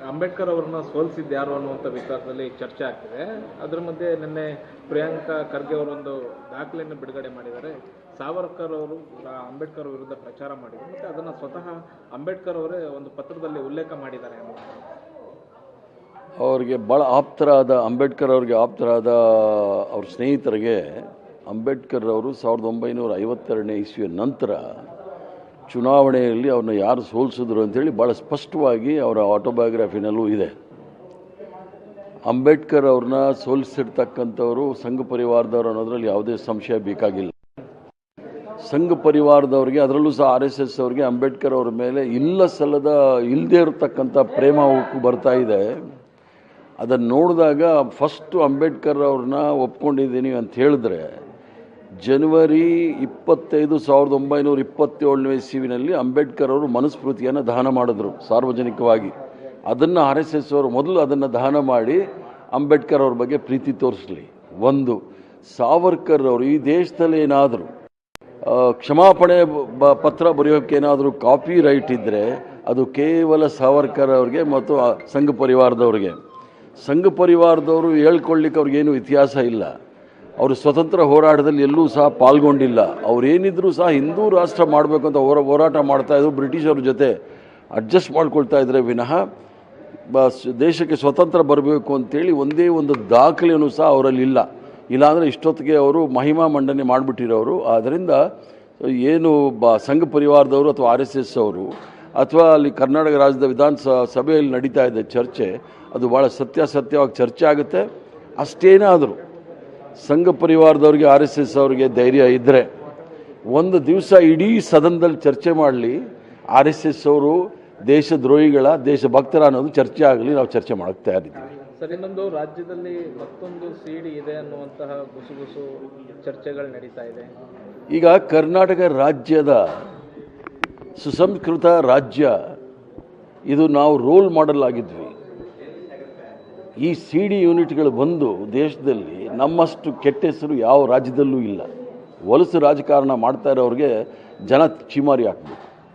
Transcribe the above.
ಅಂಬೇಡ್ಕರ್ ಅವರನ್ನ ಸೋಲಿಸಿದ್ದು ಯಾರು ಅನ್ನುವಂಥ ವಿಚಾರದಲ್ಲಿ ಚರ್ಚೆ ಆಗ್ತಿದೆ. ಅದರ ಮಧ್ಯೆ ನಿನ್ನೆ ಪ್ರಿಯಾಂಕಾ ಖರ್ಗೆ ಅವರೊಂದು ದಾಖಲೆಯನ್ನು ಬಿಡುಗಡೆ ಮಾಡಿದ್ದಾರೆ. ಸಾವರ್ಕರ್ ಅವರು ಅಂಬೇಡ್ಕರ್ ವಿರುದ್ಧ ಪ್ರಚಾರ ಮಾಡಿದರು ಮತ್ತು ಅದನ್ನು ಸ್ವತಃ ಅಂಬೇಡ್ಕರ್ ಅವರೇ ಒಂದು ಪತ್ರದಲ್ಲಿ ಉಲ್ಲೇಖ ಮಾಡಿದ್ದಾರೆ. ಅವರಿಗೆ ಭಾಳ ಆಪ್ತರಾದ ಅಂಬೇಡ್ಕರ್ ಅವರಿಗೆ ಆಪ್ತರಾದ ಅವ್ರ ಸ್ನೇಹಿತರಿಗೆ ಅಂಬೇಡ್ಕರ್ ಅವರು 1952ನೇ ಇಸ್ವಿಯ ನಂತರ ಚುನಾವಣೆಯಲ್ಲಿ ಅವ್ರನ್ನ ಯಾರು ಸೋಲಿಸಿದ್ರು ಅಂತೇಳಿ ಭಾಳ ಸ್ಪಷ್ಟವಾಗಿ ಅವರ ಆಟೋಬಯೋಗ್ರಫಿನಲ್ಲೂ ಇದೆ. ಅಂಬೇಡ್ಕರ್ ಅವ್ರನ್ನ ಸೋಲಿಸಿರ್ತಕ್ಕಂಥವರು ಸಂಘ ಪರಿವಾರದವರು ಅನ್ನೋದ್ರಲ್ಲಿ ಯಾವುದೇ ಸಂಶಯ ಬೇಕಾಗಿಲ್ಲ. ಸಂಘ ಪರಿವಾರದವ್ರಿಗೆ, ಅದರಲ್ಲೂ ಸಹ RSS ಅವರಿಗೆ ಅಂಬೇಡ್ಕರ್ ಅವ್ರ ಮೇಲೆ ಇಲ್ಲದೇ ಇರತಕ್ಕಂಥ ಪ್ರೇಮ ಬರ್ತಾ ಇದೆ. ಅದನ್ನು ನೋಡಿದಾಗ ಫಸ್ಟು ಅಂಬೇಡ್ಕರ್ ಅವ್ರನ್ನ ಒಪ್ಕೊಂಡಿದ್ದೀನಿ ಅಂತ ಹೇಳಿದ್ರೆ ಜನವರಿ 25, 1927ನೇ ಇಸ್ವಿನಲ್ಲಿ ಅಂಬೇಡ್ಕರ್ ಅವರು ಮನುಸ್ಮೃತಿಯನ್ನು ದಹನ ಮಾಡಿದ್ರು ಸಾರ್ವಜನಿಕವಾಗಿ. ಅದನ್ನು RSS ಅವರು ಮೊದಲು ಅದನ್ನು ದಹನ ಮಾಡಿ ಅಂಬೇಡ್ಕರ್ ಅವ್ರ ಬಗ್ಗೆ ಪ್ರೀತಿ ತೋರಿಸಲಿ. ಒಂದು, ಸಾವರ್ಕರ್ ಅವರು ಈ ದೇಶದಲ್ಲಿ ಏನಾದರೂ ಕ್ಷಮಾಪಣೆ ಪತ್ರ ಬರೆಯೋಕ್ಕೇನಾದರೂ ಕಾಪಿ ರೈಟ್ ಇದ್ದರೆ ಅದು ಕೇವಲ ಸಾವರ್ಕರ್ ಅವ್ರಿಗೆ ಮತ್ತು ಸಂಘ ಪರಿವಾರದವ್ರಿಗೆ. ಸಂಘ ಪರಿವಾರದವರು ಹೇಳ್ಕೊಳ್ಳಿಕ್ಕೆ ಅವ್ರಿಗೇನು ಇತಿಹಾಸ ಇಲ್ಲ. ಅವರು ಸ್ವತಂತ್ರ ಹೋರಾಟದಲ್ಲಿ ಎಲ್ಲೂ ಸಹ ಪಾಲ್ಗೊಂಡಿಲ್ಲ. ಅವರೇನಿದ್ರೂ ಸಹ ಹಿಂದೂ ರಾಷ್ಟ್ರ ಮಾಡಬೇಕು ಅಂತ ಹೋರಾಟ ಮಾಡ್ತಾಯಿದ್ರು. ಬ್ರಿಟಿಷರ ಜೊತೆ ಅಡ್ಜಸ್ಟ್ ಮಾಡ್ಕೊಳ್ತಾ ಇದ್ರೆ ವಿನಃ ದೇಶಕ್ಕೆ ಸ್ವತಂತ್ರ ಬರಬೇಕು ಅಂತೇಳಿ ಒಂದೇ ಒಂದು ದಾಖಲೆಯೂ ಸಹ ಅವರಲ್ಲಿ ಇಲ್ಲ. ಇಲ್ಲಾಂದರೆ ಇಷ್ಟೊತ್ತಿಗೆ ಅವರು ಮಹಿಮಾ ಮಂಡನೆ ಮಾಡಿಬಿಟ್ಟಿರೋರು. ಆದ್ದರಿಂದ ಏನು ಸಂಘ ಪರಿವಾರದವರು ಅಥವಾ RSS ಅವರು ಅಥವಾ ಅಲ್ಲಿ ಕರ್ನಾಟಕ ರಾಜ್ಯದ ವಿಧಾನಸಭೆಯಲ್ಲಿ ನಡೀತಾ ಇದೆ ಚರ್ಚೆ, ಅದು ಭಾಳ ಸತ್ಯವಾಗಿ ಚರ್ಚೆ ಆಗುತ್ತೆ. ಅಷ್ಟೇನಾದರೂ ಸಂಘ ಪರಿವಾರದವ್ರಿಗೆ RSS ಅವರಿಗೆ ಧೈರ್ಯ ಇದ್ದರೆ ಒಂದು ದಿವಸ ಇಡೀ ಸದನದಲ್ಲಿ ಚರ್ಚೆ ಮಾಡಲಿ, RSS ಅವರು ದೇಶದ್ರೋಹಿಗಳ ದೇಶಭಕ್ತರ ಅನ್ನೋದು ಚರ್ಚೆ ಆಗಲಿ, ನಾವು ಚರ್ಚೆ ಮಾಡೋಕ್ಕೆ ತಯಾರಿದ್ದೀವಿ. ಸರ್, ಇನ್ನೊಂದು ರಾಜ್ಯದಲ್ಲಿ ಮತ್ತೊಂದು CD ಇದೆ ಅನ್ನುವಂತಹ ಗುಸುಗುಸು ಚರ್ಚೆಗಳು ನಡೀತಾ ಇದೆ. ಈಗ ಕರ್ನಾಟಕ ರಾಜ್ಯದ ಸುಸಂಸ್ಕೃತ ರಾಜ್ಯ, ಇದು ನಾವು ರೋಲ್ ಮಾಡೆಲ್ ಆಗಿದ್ವಿ. ಈ CD ಯೂನಿಟ್ಗಳು ಬಂದು ದೇಶದಲ್ಲಿ ನಮ್ಮಷ್ಟು ಕೆಟ್ಟ ಹೆಸರು ಯಾವ ರಾಜ್ಯದಲ್ಲೂ ಇಲ್ಲ. ವಲಸು ರಾಜಕಾರಣ ಮಾಡ್ತಾ ಇರೋರಿಗೆ ಜನ ಚಿಮಾರಿ ಹಾಕಬೇಕು.